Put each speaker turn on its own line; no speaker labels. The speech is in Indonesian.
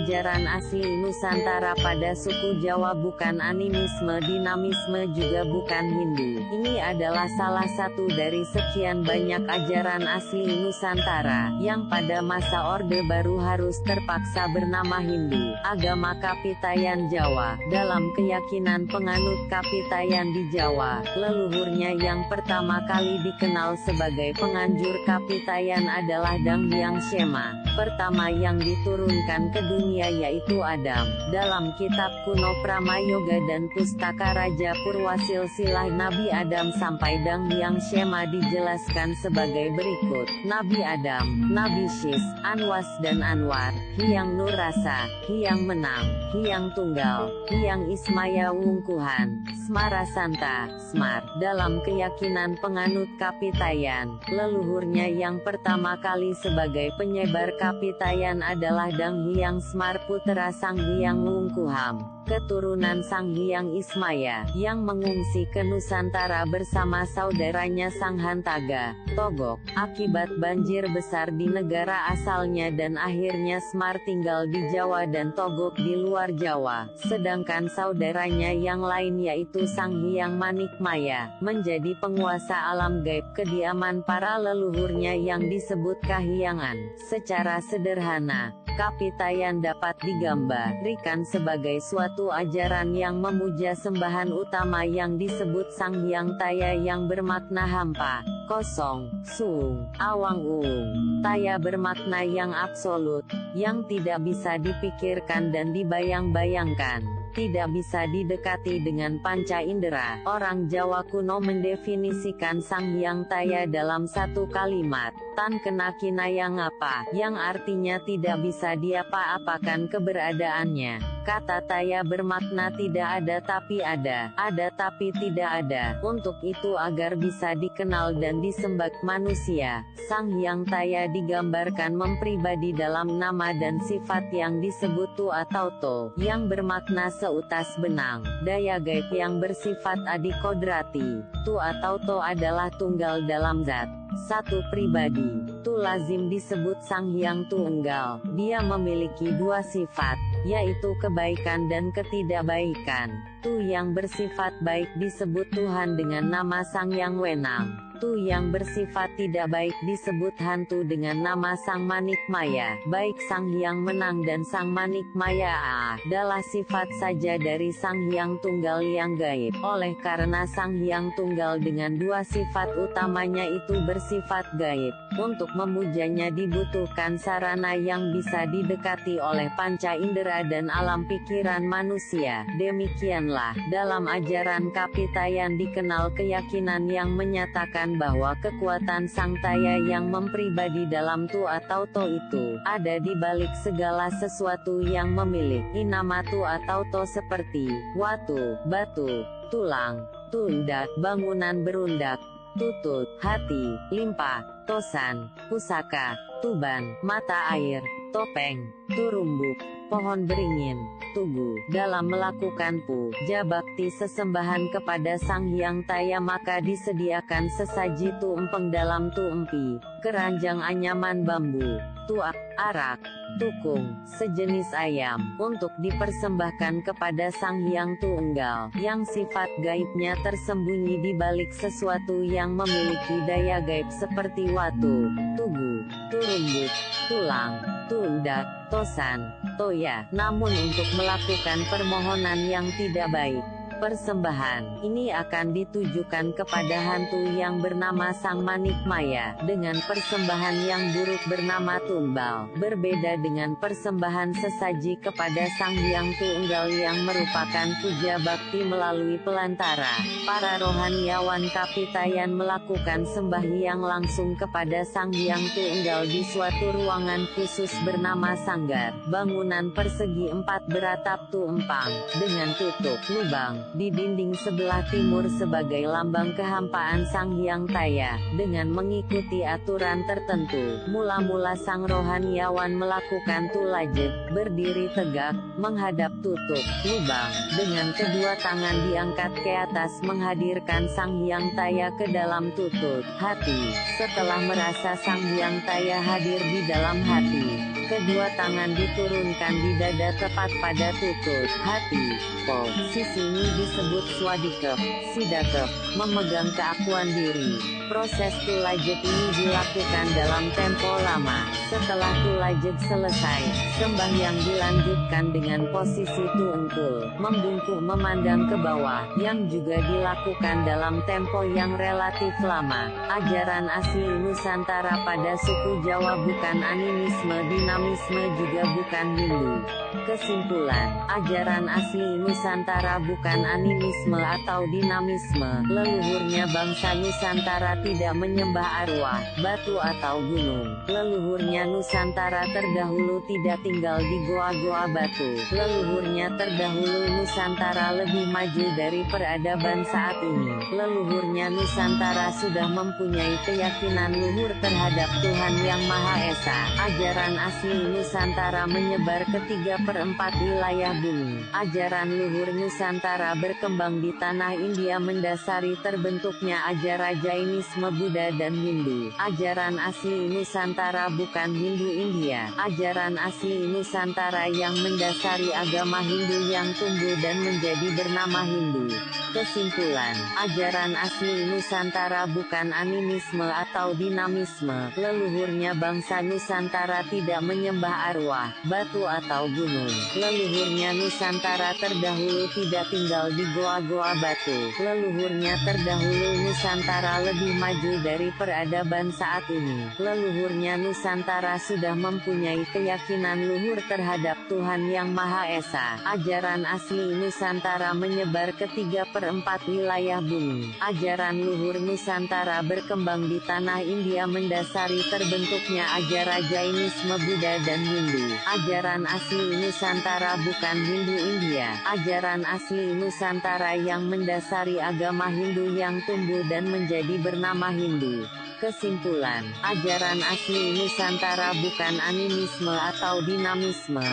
ajaran asli Nusantara pada suku Jawa, bukan animisme, dinamisme, juga bukan Hindu. Ini adalah salah satu dari sekian banyak ajaran asli Nusantara, yang pada masa Orde Baru harus terpaksa bernama Hindu. Agama Kapitayan Jawa. Dalam keyakinan penganut Kapitayan di Jawa, leluhurnya yang pertama kali dikenal sebagai penganjur Kapitayan adalah Dang Hyang Shema. Pertama yang diturunkan ke dunia yaitu Adam. Dalam kitab kuno Pramayoga dan Pustaka Raja Purwasilsilah Nabi Adam sampai Dang Hyang Shema dijelaskan sebagai berikut: Nabi Adam, Nabi Syis, Anwas dan Anwar, Hyang Nur Rasa, Hyang Menang, Hyang Tunggal, Hyang Ismaya Wungkuhan, Smara Santa, Smar. Dalam keyakinan penganut Kapitayan, leluhurnya yang pertama kali sebagai penyebar Kapitayan adalah Dang Hyang Smar putra Sang Hyang Wungkuham, keturunan Sang Hyang Ismaya, yang mengungsi ke Nusantara bersama saudaranya Sang Hantaga, Togok, akibat banjir besar di negara asalnya, dan akhirnya Smar tinggal di Jawa dan Togok di luar Jawa, sedangkan saudaranya yang lain yaitu Sang Hyang Manikmaya, menjadi penguasa alam gaib kediaman para leluhurnya yang disebut Kahyangan. Secara sederhana, Kapitayan dapat digambarkan sebagai suatu ajaran yang memuja sembahan utama yang disebut Sang Hyang Taya, yang bermakna hampa, kosong, suung, awang uung. Taya bermakna yang absolut, yang tidak bisa dipikirkan dan dibayang-bayangkan, tidak bisa didekati dengan panca indera. Orang Jawa kuno mendefinisikan Sang Hyang Taya dalam satu kalimat, tan kena kinaya ngapa, yang artinya tidak bisa diapa-apakan keberadaannya. Kata Taya bermakna tidak ada tapi ada tapi tidak ada. Untuk itu agar bisa dikenal dan disembah manusia, Sang Hyang Taya digambarkan mempribadi dalam nama dan sifat yang disebut Tu atau To, yang bermakna seutas benang, daya gaib yang bersifat adikodrati. Tu atau To adalah tunggal dalam zat, satu pribadi. Tu lazim disebut Sang Hyang Tunggal. Dia memiliki dua sifat, yaitu kebaikan dan ketidakbaikan. Tu yang bersifat baik disebut Tuhan dengan nama Sang Yang Wenang. Tu yang bersifat tidak baik disebut hantu dengan nama Sang Manikmaya. Baik Sang Hyang Menang dan Sang Manikmaya adalah sifat saja dari Sang Hyang Tunggal yang gaib. Oleh karena Sang Hyang Tunggal dengan dua sifat utamanya itu bersifat gaib, untuk memujanya dibutuhkan sarana yang bisa didekati oleh panca indera dan alam pikiran manusia. Demikianlah, dalam ajaran Kapitayan dikenal keyakinan yang menyatakan bahwa kekuatan Sang Taya yang mempribadi dalam Tu atau To itu ada di balik segala sesuatu yang memiliki nama Tu atau To, seperti watu, batu, tulang, tundak, bangunan berundak, tutut, hati, limpa, tosan, pusaka, tuban, mata air, topeng, turumbuk, pohon beringin, tugu. Dalam melakukan puja bakti sesembahan kepada Sang Hyang Taya, maka disediakan sesaji tu empeng dalam tu empi, keranjang anyaman bambu, tuak, arak, tukung, sejenis ayam, untuk dipersembahkan kepada Sang Hyang Tunggal, yang sifat gaibnya tersembunyi di balik sesuatu yang memiliki daya gaib seperti watu, tugu, turumbuk, tulang, tundak, tosan, toya. Namun untuk melakukan permohonan yang tidak baik, persembahan ini akan ditujukan kepada hantu yang bernama Sang Manikmaya, dengan persembahan yang buruk bernama tumbal. Berbeda dengan persembahan sesaji kepada Sang Hyang Tunggal yang merupakan puja bakti melalui pelantara, para rohaniawan Kapitayan melakukan sembahyang langsung kepada Sang Hyang Tunggal di suatu ruangan khusus bernama sanggar, bangunan persegi 4 beratap tu empang, dengan tutup lubang di dinding sebelah timur sebagai lambang kehampaan Sang Hyang Taya. Dengan mengikuti aturan tertentu, mula-mula sang rohaniawan melakukan tulajet, berdiri tegak, menghadap tutup lubang, dengan kedua tangan diangkat ke atas menghadirkan Sang Hyang Taya ke dalam tutup hati. Setelah merasa Sang Hyang Taya hadir di dalam hati, Kedua tangan diturunkan di dada tepat pada tutut hati. Posisi ini disebut swadikep, sidakep, memegang keakuan diri. Proses tulajek ini dilakukan dalam tempo lama. Setelah tulajek selesai, sembahyang dilanjutkan dengan posisi tuengkul, membungkuk memandang ke bawah, yang juga dilakukan dalam tempo yang relatif lama. Ajaran asli Nusantara pada suku Jawa bukan animisme, dinamisme juga bukan Hindu. Kesimpulan, ajaran asli Nusantara bukan animisme atau dinamisme. Leluhurnya bangsa Nusantara tidak menyembah arwah, batu atau gunung. Leluhurnya Nusantara terdahulu tidak tinggal di goa-goa batu. Leluhurnya terdahulu Nusantara lebih maju dari peradaban saat ini. Leluhurnya Nusantara sudah mempunyai keyakinan luhur terhadap Tuhan Yang Maha Esa. Ajaran asli Nusantara menyebar ke 3/4 wilayah bumi. Ajaran luhur Nusantara berkembang di tanah India mendasari terbentuknya ajaran Jainisme, Buddha dan Hindu. Ajaran asli Nusantara bukan Hindu India. Ajaran asli Nusantara yang mendasari agama Hindu yang tumbuh dan menjadi bernama Hindu. Kesimpulan, ajaran asli Nusantara bukan animisme atau dinamisme. Leluhurnya bangsa Nusantara tidak menyembah arwah, batu atau gunung. Leluhurnya Nusantara terdahulu tidak tinggal di goa-goa batu. Leluhurnya terdahulu Nusantara lebih maju dari peradaban saat ini. Leluhurnya Nusantara sudah mempunyai keyakinan luhur terhadap Tuhan Yang Maha Esa. Ajaran asli Nusantara menyebar ke 3/4 wilayah bumi. Ajaran luhur Nusantara berkembang di tanah India mendasari terbentuknya ajaran Jainisme, Buddha dan Hindu. Ajaran asli Nusantara bukan Hindu India. Ajaran asli Nusantara yang mendasari agama Hindu yang tumbuh dan menjadi bernama Hindu. Kesimpulan, ajaran asli Nusantara bukan animisme atau dinamisme.